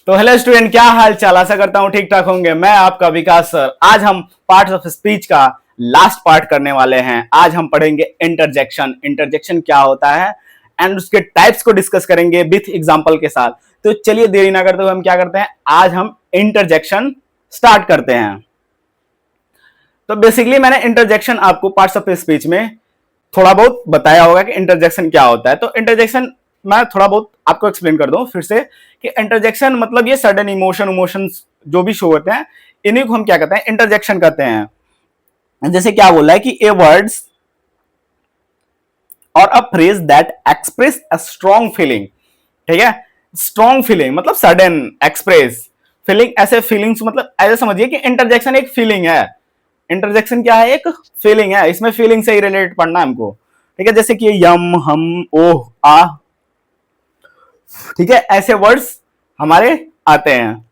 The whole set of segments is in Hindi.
तो हेलो स्टूडेंट, क्या हाल चाल। आशा करता हूँ ठीक ठाक होंगे। मैं आपका विकास सर। आज हम पार्ट्स ऑफ स्पीच का लास्ट पार्ट करने वाले हैं। आज हम पढ़ेंगे इंटरजेक्शन। इंटरजेक्शन क्या होता है एंड उसके टाइप्स को डिस्कस करेंगे विथ एग्जांपल के साथ। तो चलिए देरी ना करते हुए हम क्या करते हैं, आज हम इंटरजेक्शन स्टार्ट करते हैं। तो बेसिकली मैंने इंटरजेक्शन आपको पार्ट्स ऑफ स्पीच में थोड़ा बहुत बताया होगा कि इंटरजेक्शन क्या होता है। तो इंटरजेक्शन मैं थोड़ा बहुत आपको एक्सप्लेन कर दूं फिर से कि इंटरजेक्शन मतलब ये सडन इमोशंस जो भी शो होते हैं, इन्हीं को हम क्या कहते हैं, इंटरजेक्शन कहते हैं। जैसे क्या बोला है कि ए वर्ड्स और a phrase that express a strong feeling. ठीक है, स्ट्रॉन्ग फीलिंग मतलब सडन एक्सप्रेस फीलिंग। ऐसे फीलिंग्स मतलब ऐसे समझिए कि इंटरजेक्शन एक फीलिंग है। इंटरजेक्शन क्या है, एक फीलिंग है। इसमें फीलिंग से ही रिलेटेड पढ़ना है हमको। ठीक है, जैसे कि यम, हम, ओह, आ, ठीक है, ऐसे वर्ड्स हमारे आते हैं।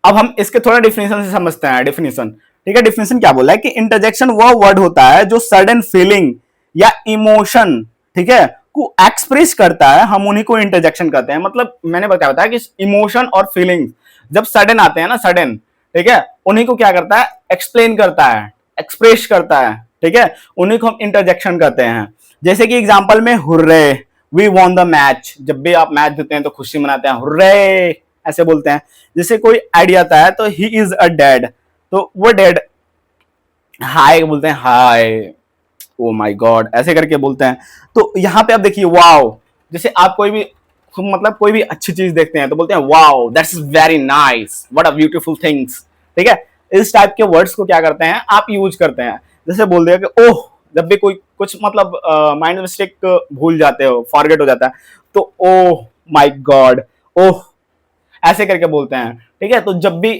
अब हम इसके थोड़ा डिफिनेशन से समझते हैं। डिफिनेशन, ठीक है, डिफिनेशन क्या बोला है कि इंटरजेक्शन वह वर्ड होता है जो सडन फीलिंग या इमोशन, ठीक है, को एक्सप्रेस करता है। हम उन्हीं को इंटरजेक्शन कहते हैं। मतलब मैंने बताया कि इमोशन और फीलिंग जब सडन आते हैं ना, सडन, ठीक है, उन्हीं को क्या करता है, एक्सप्लेन करता है, एक्सप्रेस करता है। ठीक है, उन्हीं को हम इंटरजेक्शन कहते हैं। जैसे कि एग्जांपल में hurray, we won the match. जब भी आप मैच जीतते हैं तो खुशी मनाते हैं, हुर्रे ऐसे बोलते हैं। जैसे कोई आइडिया आता है तो ही इज अ डेड, तो वो डेड हाय बोलते हैं, हाय, ओ माय गॉड ऐसे करके बोलते हैं। तो यहाँ पे आप देखिए वाओ, जैसे आप कोई भी मतलब कोई भी अच्छी चीज देखते हैं तो बोलते हैं wow that's very nice, what a beautiful things. ठीक है, इस टाइप के वर्ड्स को क्या करते हैं, आप यूज करते हैं। जैसे बोल दिया कि ओह, जब भी कोई कुछ मतलब माइंड मिस्टेक भूल जाते हो, फॉरगेट हो जाता है, तो ओह माय गॉड, ओह ऐसे करके बोलते हैं। ठीक है, तो जब भी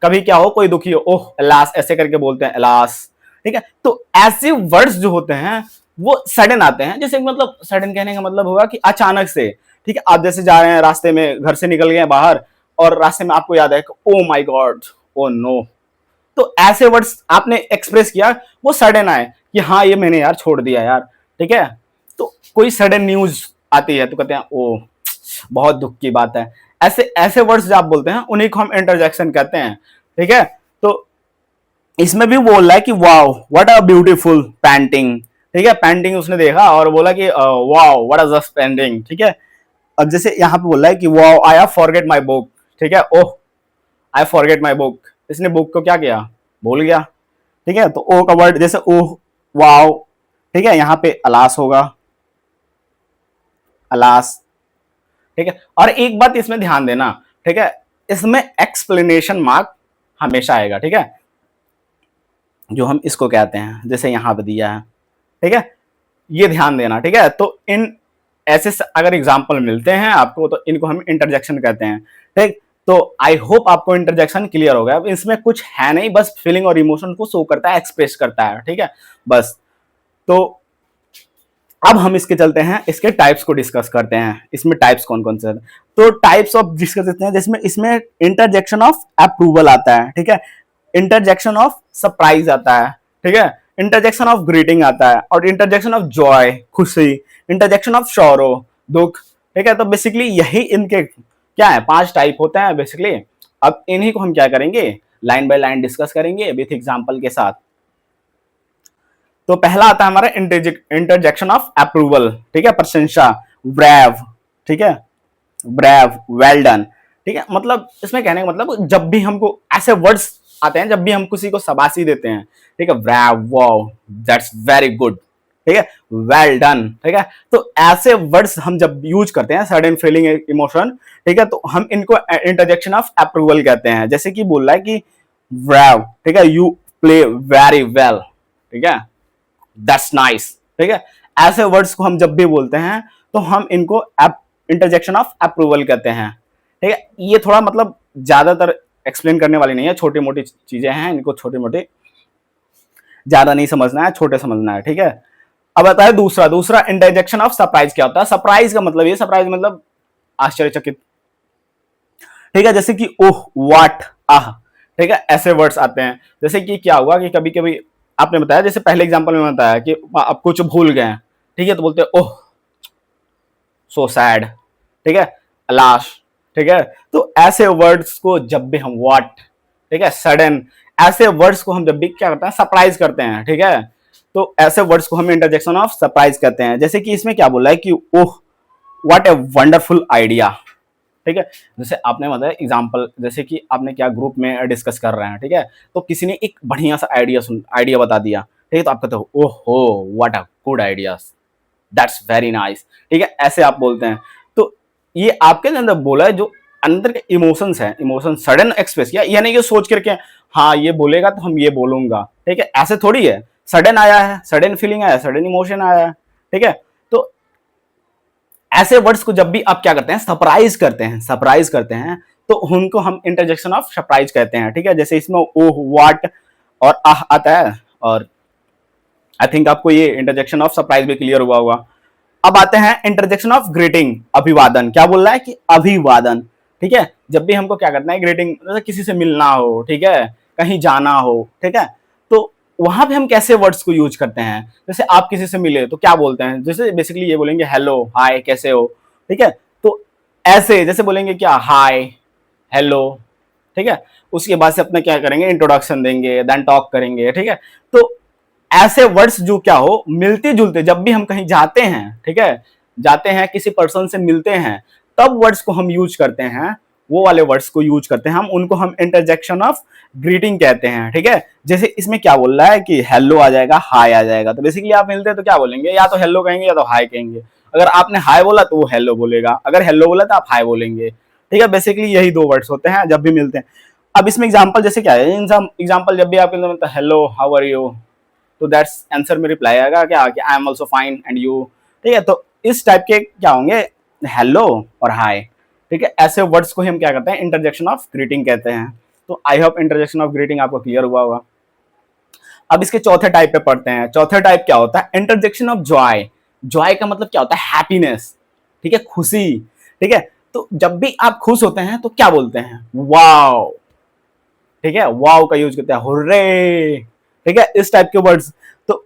कभी क्या हो, कोई दुखी हो, ओह अलास ऐसे करके बोलते हैं, अलास। ठीक है, तो ऐसे वर्ड्स जो होते हैं वो सडन आते हैं। जैसे मतलब सडन कहने का मतलब होगा कि अचानक से। ठीक है, आप जैसे जा रहे हैं रास्ते में, घर से निकल गए बाहर और रास्ते में आपको याद है कि oh my god, oh no, तो ऐसे वर्ड्स आपने एक्सप्रेस किया, वो सडन आए कि हाँ ये मैंने यार छोड़ दिया यार। ठीक है, तो कोई सडन न्यूज आती है तो कहते हैं ओ बहुत दुख की बात है। ऐसे ऐसे वर्ड्स जो आप बोलते हैं उन्हीं को हम इंटरजेक्शन कहते हैं। ठीक है, तो इसमें भी बोल रहा है कि wow what a beautiful painting. ठीक है, पेंटिंग उसने देखा और बोला कि wow what a just painting. ठीक है, अब जैसे यहाँ पे बोल रहा है कि wow I have forget my book. ठीक है, ओह आई फॉरगेट माय बुक, इसने बुक को क्या किया, भूल गया। ठीक है, तो ओ का वर्ड जैसे ओह, वाओ, ठीक है, यहाँ पे अलास होगा, अलास। ठीक है, और एक बात इसमें ध्यान देना, ठीक है, इसमें एक्सप्लेनेशन मार्क हमेशा आएगा। ठीक है, जो हम इसको कहते हैं, जैसे यहां पे दिया है। ठीक है, ये ध्यान देना। ठीक है, तो इन ऐसे अगर एग्जांपल मिलते हैं आपको तो इनको हम इंटरजेक्शन कहते हैं। ठीक, तो आई होप आपको इंटरजेक्शन क्लियर हो गया। इसमें कुछ है नहीं, बस फीलिंग और इमोशन को शो करता है, एक्सप्रेस करता है। ठीक है, बस। तो अब हम इसके चलते हैं, इसके टाइप्स को डिस्कस करते हैं। इसमें टाइप्स कौन कौन से हैं, तो टाइप्स ऑफ डिस्कस करते हैं। जिसमें इसमें इंटरजेक्शन ऑफ अप्रूवल आता है। ठीक है, इंटरजेक्शन ऑफ सरप्राइज आता है। ठीक है, इंटरजेक्शन ऑफ ग्रीटिंग आता है, और इंटरजेक्शन ऑफ जॉय, खुशी, इंटरजेक्शन ऑफ शोरो, दुख। ठीक है, तो बेसिकली यही इनके क्या है, 5 टाइप होते हैं बेसिकली। अब इन्हीं को हम क्या करेंगे, लाइन बाय लाइन डिस्कस करेंगे विथ एग्जाम्पल के साथ। तो पहला आता है हमारा इंटरजेक्शन ऑफ अप्रूवल। ठीक है, प्रशंसा, ब्रेव। ठीक है, ब्रेव, वेल डन। ठीक है, मतलब इसमें कहने का मतलब जब भी हमको ऐसे वर्ड्स आते हैं, जब भी हम किसी को शाबाशी देते हैं, ठीक है, brave, wow that's very good. ठीक है, वेल डन। ठीक है, तो ऐसे वर्ड्स हम जब यूज करते हैं, सडन फीलिंग, इमोशन, ठीक है, तो हम इनको इंटरजेक्शन ऑफ अप्रूवल कहते हैं। जैसे कि बोल रहा है कि ब्रेव, ठीक है, यू प्ले वेरी वेल। ठीक है, दैट्स नाइस। ठीक है, ऐसे वर्ड्स को हम जब भी बोलते हैं तो हम इनको इंटरजेक्शन ऑफ अप्रूवल कहते हैं। ठीक है, ये थोड़ा मतलब ज्यादातर एक्सप्लेन करने वाली नहीं है, छोटी मोटी चीजें हैं, इनको छोटी मोटी ज्यादा नहीं समझना है, छोटे समझना है। ठीक है, अब आता है दूसरा। दूसरा इंटरजेक्शन ऑफ सरप्राइज क्या होता है। सरप्राइज का मतलब ये, सरप्राइज मतलब आश्चर्यचकित। ठीक है, जैसे कि ओह, व्हाट, आह। ठीक है, ऐसे वर्ड्स आते हैं। जैसे कि क्या हुआ कि कभी कभी आपने बताया, जैसे पहले एग्जांपल में बताया कि आप कुछ भूल गए। ठीक है, तो बोलते हैं ओह सो सैड। ठीक है, अलाश। ठीक है। तो ऐसे वर्ड्स को जब भी हम व्हाट, ठीक है, सडन, ऐसे वर्ड्स को हम जब भी क्या करते हैं, सरप्राइज करते हैं, ठीक है। तो ऐसे वर्ड्स को हम इंटरजेक्शन ऑफ सरप्राइज कहते हैं। जैसे कि इसमें क्या बोला है कि oh what a wonderful idea, ठीक है। जैसे आपने मतलब एग्जांपल, जैसे कि आपने क्या ग्रुप में डिस्कस कर रहे हैं, ठीक है, तो किसी ने एक बढ़िया सा आइडिया बता दिया, ठीक है, तो आप कहते हो ओहो what a good idea, that's very nice, ठीक है, ऐसे आप बोलते हैं। तो ये आपके अंदर बोला है, जो अंदर के इमोशंस है, इमोशन सडन एक्सप्रेस किया, यानी कि सोच करके हाँ ये बोलेगा तो हम ये बोलूंगा, ठीक है, ऐसे थोड़ी है, सडन आया है, सडन फीलिंग आया, सडन इमोशन आया है, ठीक है। तो ऐसे वर्ड्स को जब भी आप क्या करते हैं, सरप्राइज करते हैं, सरप्राइज करते हैं, तो उनको हम इंटरजेक्शन ऑफ सरप्राइज कहते हैं, ठीक है। जैसे इसमें ओह व्हाट और आह आता है, और आई थिंक आपको ये इंटरजेक्शन ऑफ सरप्राइज भी क्लियर हुआ होगा। अब आते हैं इंटरजेक्शन ऑफ ग्रीटिंग, अभिवादन। क्या बोल रहा है कि अभिवादन, ठीक है, जब भी हमको क्या करना है, ग्रीटिंग, जैसे किसी से मिलना हो, ठीक है, कहीं जाना हो, ठीक है, तो वहां पे हम कैसे वर्ड्स को यूज करते हैं। जैसे आप किसी से मिले तो क्या बोलते हैं, जैसे बेसिकली ये बोलेंगे हेलो हाय कैसे हो, ठीक है। तो ऐसे जैसे बोलेंगे क्या, हाय हेलो, ठीक है, उसके बाद से अपने क्या करेंगे, इंट्रोडक्शन देंगे, देन टॉक करेंगे, ठीक है। तो ऐसे वर्ड्स जो क्या हो, मिलते जुलते, जब भी हम कहीं जाते हैं, ठीक है, जाते हैं किसी पर्सन से मिलते हैं, तब वर्ड्स को हम यूज करते हैं, वो वाले वर्ड्स को यूज करते हैं हम, उनको हम इंटरजेक्शन ऑफ ग्रीटिंग कहते हैं, ठीक है। जैसे इसमें क्या बोल रहा है कि हेलो आ जाएगा, हाय आ जाएगा, तो बेसिकली आप मिलते हैं तो क्या बोलेंगे, या तो हेलो कहेंगे या तो हाय कहेंगे। अगर आपने हाय बोला तो वो हेलो बोलेगा, अगर हेलो बोला तो आप हाय बोलेंगे, ठीक है। बेसिकली यही दो वर्ड्स होते हैं जब भी मिलते हैं। अब इसमें एग्जांपल जैसे क्या है, एग्जांपल जब भी आपके मिलता है हेलो हाउ आर यू, तो दैट्स आंसर में रिप्लाई आएगा क्या कि I am also fine and you, ठीक है। तो इस टाइप के क्या होंगे, हेलो और हाय, ठीक है। ऐसे वर्ड्स को हम क्या करते हैं, इंटरजेक्शन ऑफ ग्रीटिंग कहते हैं। तो I hope interjection of greeting आपको क्लियर हुआ होगा। अब इसके चौथे टाइप पे पढ़ते हैं। चौथे टाइप क्या होता है, इंटरजेक्शन ऑफ जॉय। जॉय का मतलब क्या होता है, हैप्पीनेस, ठीक है, खुशी, ठीक है। तो जब भी आप खुश होते हैं तो क्या बोलते हैं, वाओ, ठीक है, वाओ का यूज करते हैं, हुर्रे, ठीक है, इस टाइप के वर्ड्स। तो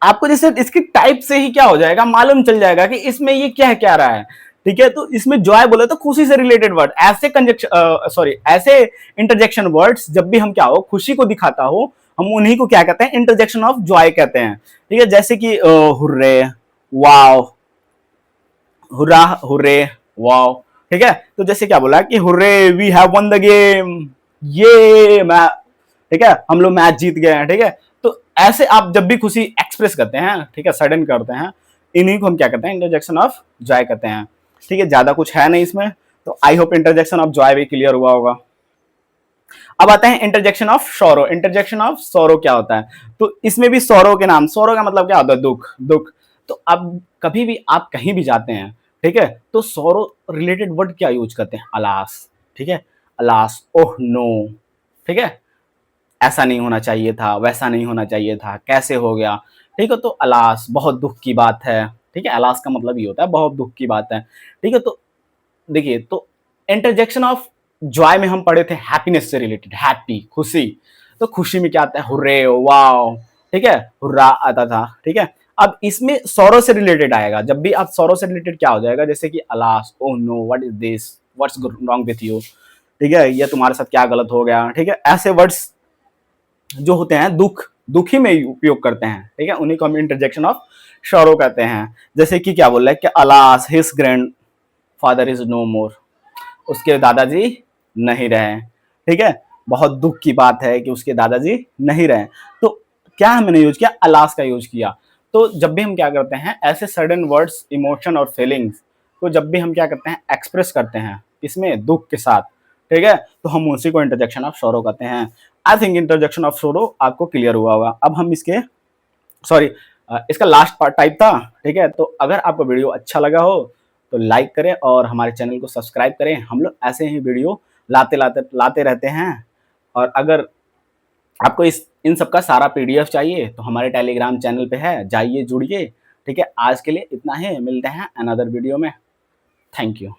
आपको जैसे इसकी टाइप से ही क्या हो जाएगा, मालूम चल जाएगा कि इसमें ये क्या क्या रहा है, ठीक है। तो इसमें जॉय बोले तो खुशी से रिलेटेड वर्ड, ऐसे ऐसे इंटरजेक्शन वर्ड्स जब भी हम क्या हो, खुशी को दिखाता हो, हम उन्हीं को क्या कहते हैं, इंटरजेक्शन ऑफ जॉय कहते हैं, ठीक है। जैसे कि hurray, wow, hurrah, hurray, wow, ठीक है। तो जैसे क्या बोला कि hurray we have won the game, ये मैं, ठीक है, हम लोग मैच जीत गए हैं, ठीक है। तो ऐसे आप जब भी खुशी एक्सप्रेस करते हैं, ठीक है, सडन करते हैं, इन्हीं को हम क्या करते हैं, इंटरजेक्शन ऑफ जॉय करते हैं, ठीक है। ज्यादा कुछ है नहीं इसमें, तो I hope interjection of Joy भी क्लियर हुआ होगा। अब आते हैं इंटरजेक्शन ऑफ सोरो। इंटरजेक्शन ऑफ सोरो क्या होता है, तो इसमें भी सोरो के नाम, सोरो का मतलब क्या होता है, दुख, दुख। तो अब कभी भी आप कहीं भी जाते हैं, ठीक है, तो सोरो रिलेटेड वर्ड क्या यूज करते हैं, अलास, ठीक है, अलास, ओह नो, ठीक है, ऐसा नहीं होना चाहिए था, वैसा नहीं होना चाहिए था, कैसे हो गया, ठीक है। तो अलास, बहुत दुख की बात है, ठीक है, अलास का मतलब ये होता है बहुत दुख की बात है, ठीक है। तो देखिए, तो इंटरजेक्शन ऑफ जॉय में हम पढ़े थे हैप्पीनेस से रिलेटेड, हैप्पी, खुशी। तो खुशी में क्या आता है, हुर्रे, वाओ, ठीक है, हुर्रा आता था, ठीक है। अब इसमें सौरो से रिलेटेड आएगा, जब भी आप सौरो से रिलेटेड क्या हो जाएगा, जैसे कि alas, oh know what is this, what's wrong with you, ठीक है, ये तुम्हारे साथ क्या गलत हो गया, ठीक है। ऐसे वर्ड्स जो होते हैं दुख, दुखी में उपयोग करते हैं, ठीक है, उन्हीं को हम इंटरजेक्शन ऑफ सौरो कहते हैं। जैसे कि क्या बोल रहा है कि alas his grandfather is no more, उसके दादाजी नहीं रहे, ठीक है, बहुत दुख की बात है कि उसके दादाजी नहीं रहे। तो क्या हमने यूज किया, अलास का यूज किया। तो जब भी हम क्या करते हैं, ऐसे सडन वर्ड्स, इमोशन और फीलिंग्स को जब भी हम क्या करते हैं, एक्सप्रेस करते हैं, इसमें दुख के साथ, ठीक है, तो हम उसी को इंटरजेक्शन ऑफ सोरो कहते हैं। आई थिंक इंटरजेक्शन ऑफ सोरो आपको क्लियर हुआ होगा। अब हम इसके सॉरी इसका लास्ट पार्ट टाइप था, ठीक है। तो अगर आपको वीडियो अच्छा लगा हो तो लाइक करें और हमारे चैनल को सब्सक्राइब करें, हम लोग ऐसे ही वीडियो लाते रहते हैं। और अगर आपको इन सब का सारा पीडीएफ चाहिए तो हमारे टेलीग्राम चैनल पे है, जाइए जुड़िए, ठीक है। आज के लिए इतना ही, मिलते हैं अनदर वीडियो में। Thank you.